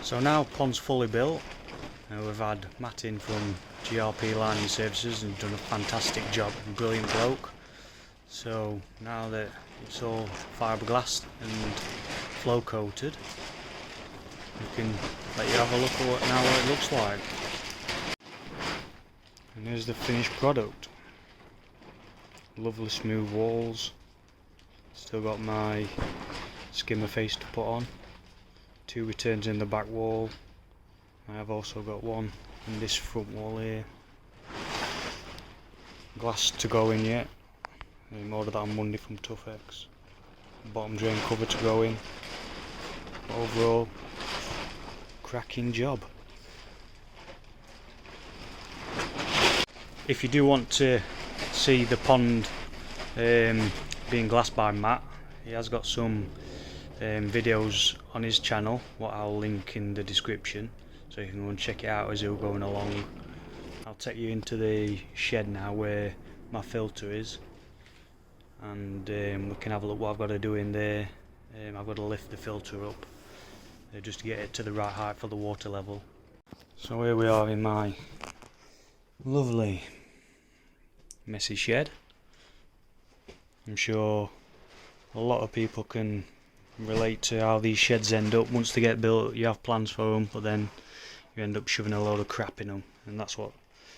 So now pond's fully built, and we've had Matt in from GRP Lining Services and done a fantastic job, brilliant bloke. So now that it's all fiberglassed and flow coated, we can let you have a look at what it looks like. And here's the finished product. Lovely smooth walls. Still got my skimmer face to put on. 2 returns in the back wall. I have also got one in this front wall here. Glass to go in yet. I ordered that on Monday from Tuffex. Bottom drain cover to go in. But overall, cracking job. If you do want to see the pond being glassed by Matt, he has got some videos on his channel, what I'll link in the description, so you can go and check it out as you're going along. I'll take you into the shed now where my filter is, and we can have a look what I've got to do in there. I've got to lift the filter up just to get it to the right height for the water level. So here we are in my lovely messy shed. I'm sure a lot of people can relate to how these sheds end up. Once they get built, you have plans for them, but then you end up shoving a load of crap in them, and that's what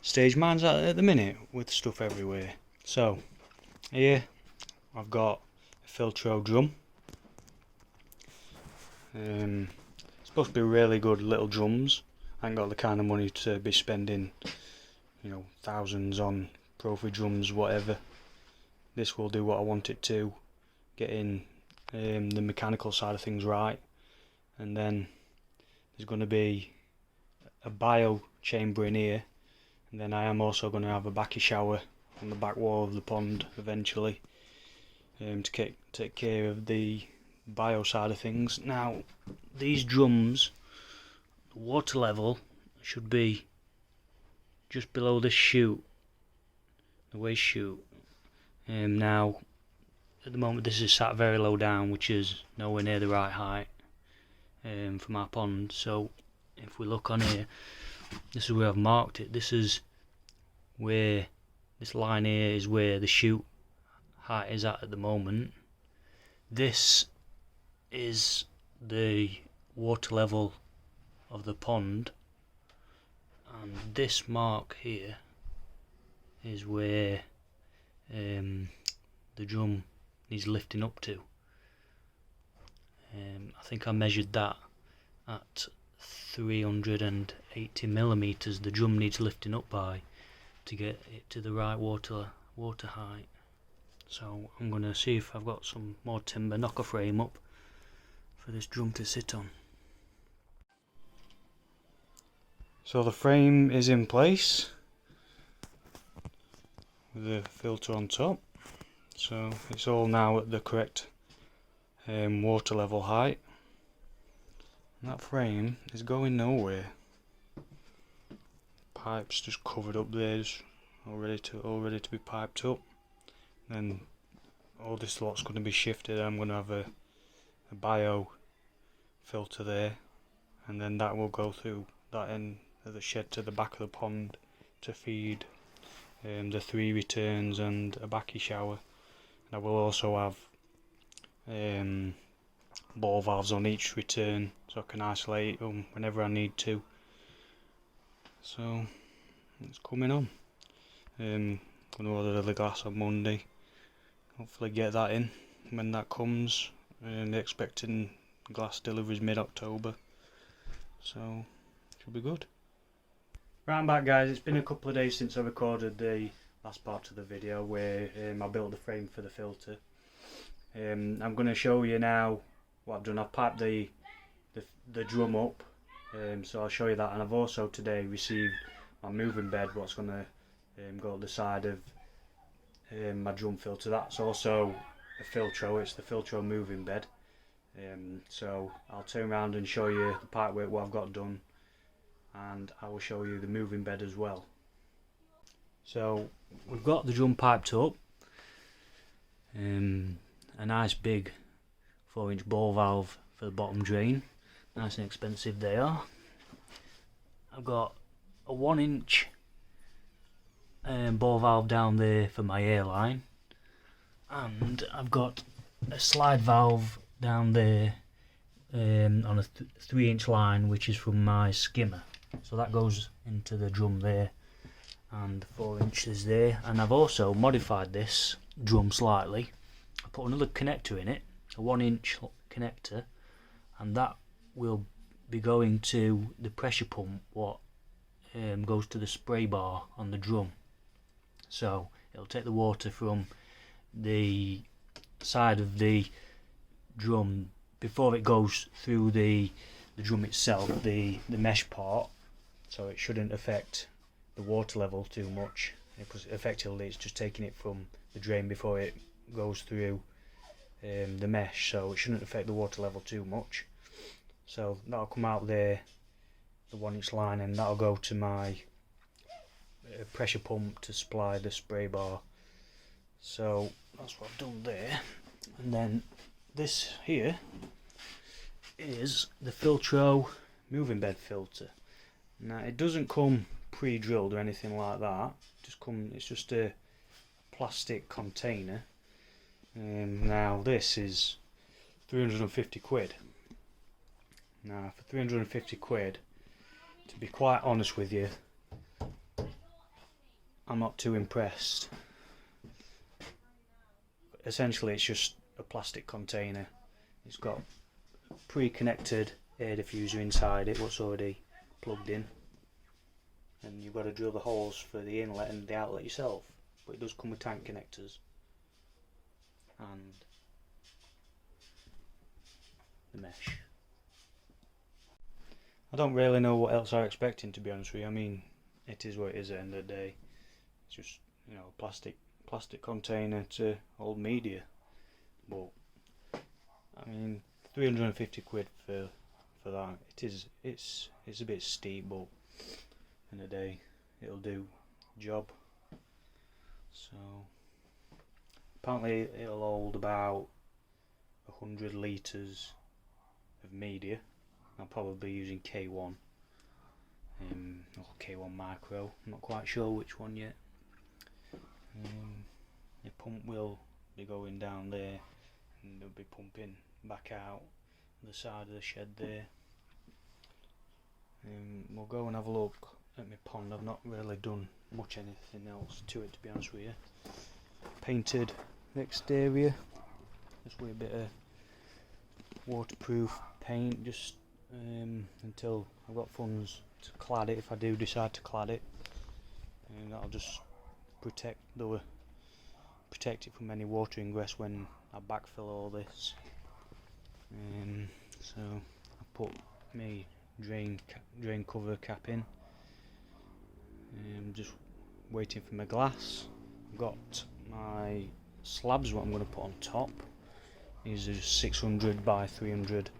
stage mine's at the minute, with stuff everywhere. So here I've got a Filtreau drum. It's supposed to be really good little drums. I ain't got the kind of money to be spending, you know, thousands on profi drums, whatever. This will do what I want it to, getting the mechanical side of things right. And then there's going to be a bio chamber in here, and then I am also going to have a backy shower on the back wall of the pond eventually, to take care of the bio side of things. Now these drums, the water level should be just below this chute, the waste chute. Now at the moment this is sat very low down, which is nowhere near the right height for my pond. So if we look on here, this is where I've marked it. This is where, this line here is where the chute height is at the moment. This is the water level of the pond, and this mark here is where the drum needs lifting up to. I think I measured that at 380 millimeters. The drum needs lifting up by to get it to the right water height. So I'm going to see if I've got some more timber, knock a frame up for this drum to sit on. So the frame is in place with the filter on top, so it's all now at the correct water level height. And that frame is going nowhere. Pipes just covered up there, just all ready to be piped up. Then all this lot's going to be shifted. I'm going to have a bio filter there, and then that will go through that end of the shed to the back of the pond to feed the 3 returns and a backy shower. And I will also have ball valves on each return, so I can isolate them whenever I need to. So it's coming on. I'm going to order the glass on Monday, hopefully get that in when that comes, and they're expecting glass deliveries mid-October, so should be good. Right, I'm back, guys. It's been a couple of days since I recorded the last part of the video where I built the frame for the filter. I'm going to show you now what I've done. I've piped the drum up, so I'll show you that. And I've also today received my moving bed, what's going to go at the side of my drum filter. That's also a Filtreau. It's the Filtreau Moving bed. So I'll turn around and show you the pipe work what I've got done, and I will show you the moving bed as well. So we've got the drum piped up, a nice big 4-inch ball valve for the bottom drain. Nice and expensive they are. I've got a 1-inch ball valve down there for my airline, and I've got a slide valve down there on a 3-inch line, which is from my skimmer. So that goes into the drum there, and 4 inches there. And I've also modified this drum slightly. I put another connector in it, a 1-inch connector, and that will be going to the pressure pump what goes to the spray bar on the drum. So it'll take the water from the side of the drum before it goes through the drum itself, the mesh part, so it shouldn't affect the water level too much, because effectively it's just taking it from the drain before it goes through the mesh, so it shouldn't affect the water level too much. So that'll come out there, the 1-inch line, and that'll go to my pressure pump to supply the spray bar. So that's what I've done there. And then this here is the Filtreau moving bed filter. Now it doesn't come pre-drilled or anything like that. It's just a plastic container. Now this is 350 quid. Now for 350 quid, to be quite honest with you, I'm not too impressed. Essentially it's just a plastic container. It's got pre-connected air diffuser inside it, what's already plugged in, and you've got to drill the holes for the inlet and the outlet yourself, but it does come with tank connectors and the mesh. I don't really know what else I'm expecting, to be honest with you. I mean, it is what it is at the end of the day. It's just, you know, a plastic container to hold media. But I mean, 350 quid for that. It's a bit steep, but in a day it'll do the job. So apparently it'll hold about 100 litres of media. I'll probably be using K1 or K1 Micro. I'm not quite sure which one yet. The pump will be going down there, and it'll be pumping back out the side of the shed there. We'll go and have a look at my pond. I've not really done much anything else to it, to be honest with you. Painted the exterior just with a bit of waterproof paint, just until I've got funds to clad it, if I do decide to clad it, and that'll just protect it from any water ingress when I backfill all this. So I put my drain cover cap in. Just waiting for my glass. I've got my slabs, what I'm going to put on top. These are 600 by 300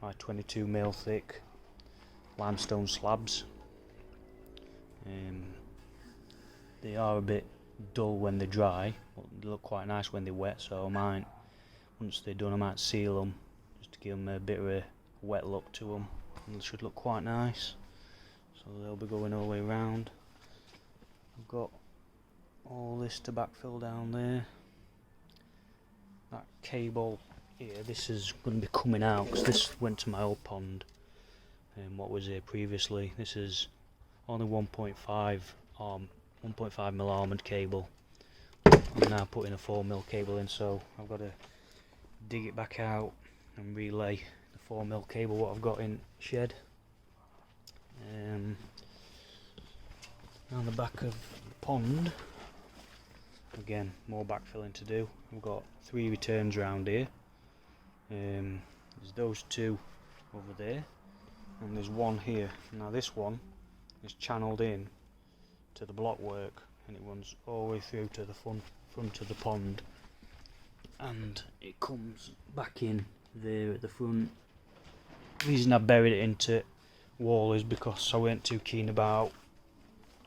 by 22 mil thick limestone slabs. They are a bit dull when they're dry, but they look quite nice when they're wet, so I might, once they're done, I might seal them just to give them a bit of a wet look to them, and they should look quite nice. So they'll be going all the way around. I've got all this to backfill down there. That cable here, this is going to be coming out because this went to my old pond, and what was here previously. This is only 1.5 mil armoured cable. I'm now putting a 4 mil cable in, so I've got to dig it back out and relay the 4 mil cable what I've got in shed. Down the back of the pond, again, more backfilling to do. I've got 3 returns around here. There's those 2 over there, and there's one here. Now this one is channelled in to the block work, and it runs all the way through to the front of the pond, and it comes back in there at the front. The reason I buried it into wall is because I weren't too keen about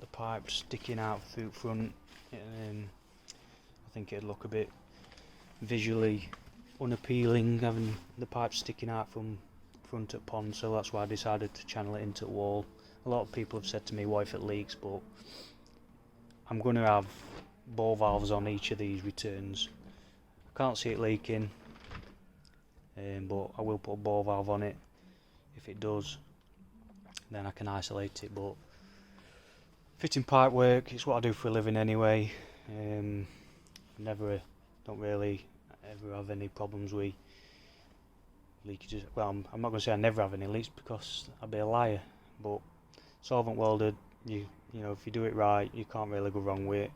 the pipe sticking out through front. I think it'd look a bit visually unappealing having the pipe sticking out from front at pond, so that's why I decided to channel it into the wall. A lot of people have said to me, what if it leaks? But I'm going to have ball valves on each of these returns. I can't see it leaking, but I will put a ball valve on it. If it does, then I can isolate it. But fitting pipe work, it's what I do for a living anyway. Don't really ever have any problems with leakages. Well, I'm not going to say I never have any leaks because I'd be a liar, but solvent welded, you know, if you do it right, you can't really go wrong with it.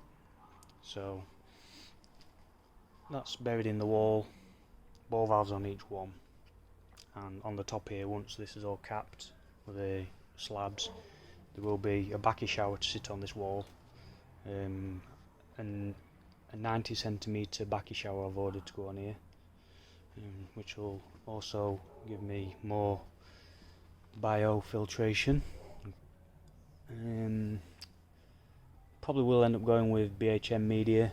So that's buried in the wall, ball valves on each one, and on the top here, once this is all capped with the slabs, there will be a backy shower to sit on this wall, and a 90cm backy shower I've ordered to go on here, which will also give me more biofiltration. Probably will end up going with BHM media.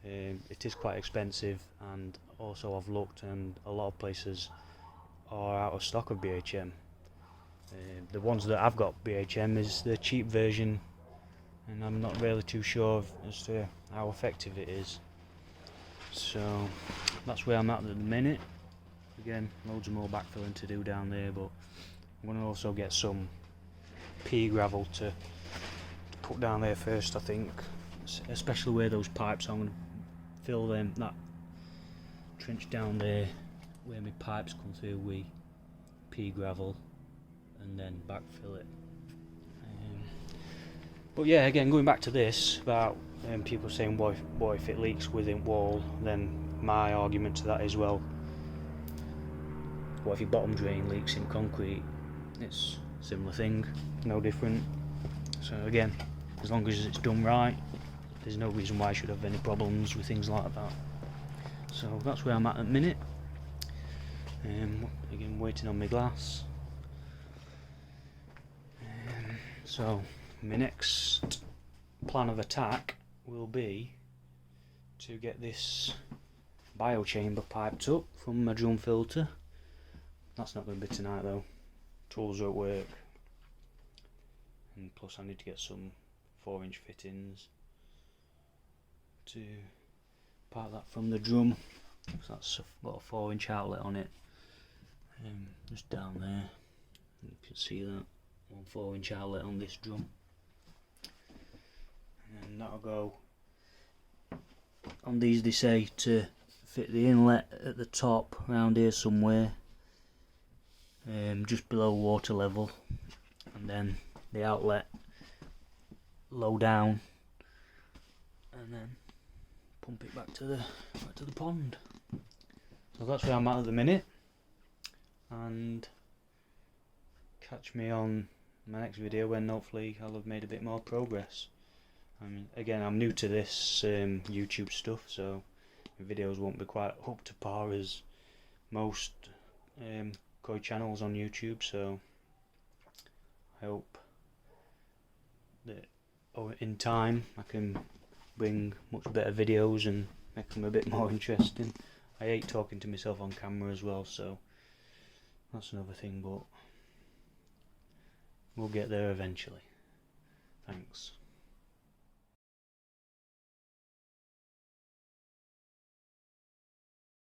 It is quite expensive, and also I've looked and a lot of places are out of stock of BHM. The ones that I've got BHM is the cheap version, and I'm not really too sure as to how effective it is. So that's where I'm at the minute. Again, loads of more backfilling to do down there, but I'm going to also get some pea gravel to put down there first, I think, especially where those pipes are. I'm going to fill that trench down there where my pipes come through with pea gravel and then backfill it. But yeah, again, going back to this about people saying what if it leaks within wall, then my argument to that is, well, what if your bottom drain leaks in concrete? It's a similar thing, no different. So again, as long as it's done right, there's no reason why I should have any problems with things like that. So that's where I'm at the minute. Again, waiting on my glass. So my next plan of attack will be to get this biochamber piped up from my drum filter. That's not going to be tonight though. Tools are at work, and plus I need to get some 4-inch fittings to part that from the drum. So that's got a 4-inch outlet on it, just down there. You can see that one 4-inch outlet on this drum, and then that'll go on these. They say to fit the inlet at the top around here somewhere, just below water level, and then the outlet low down, and then pump it back to the pond. So that's where I'm at the minute, and catch me on my next video when hopefully I'll have made a bit more progress. I mean, again, I'm new to this YouTube stuff, so the videos won't be quite up to par as most koi channels on YouTube, so I hope that in time I can bring much better videos and make them a bit more interesting. I hate talking to myself on camera as well, so that's another thing, but we'll get there eventually. Thanks.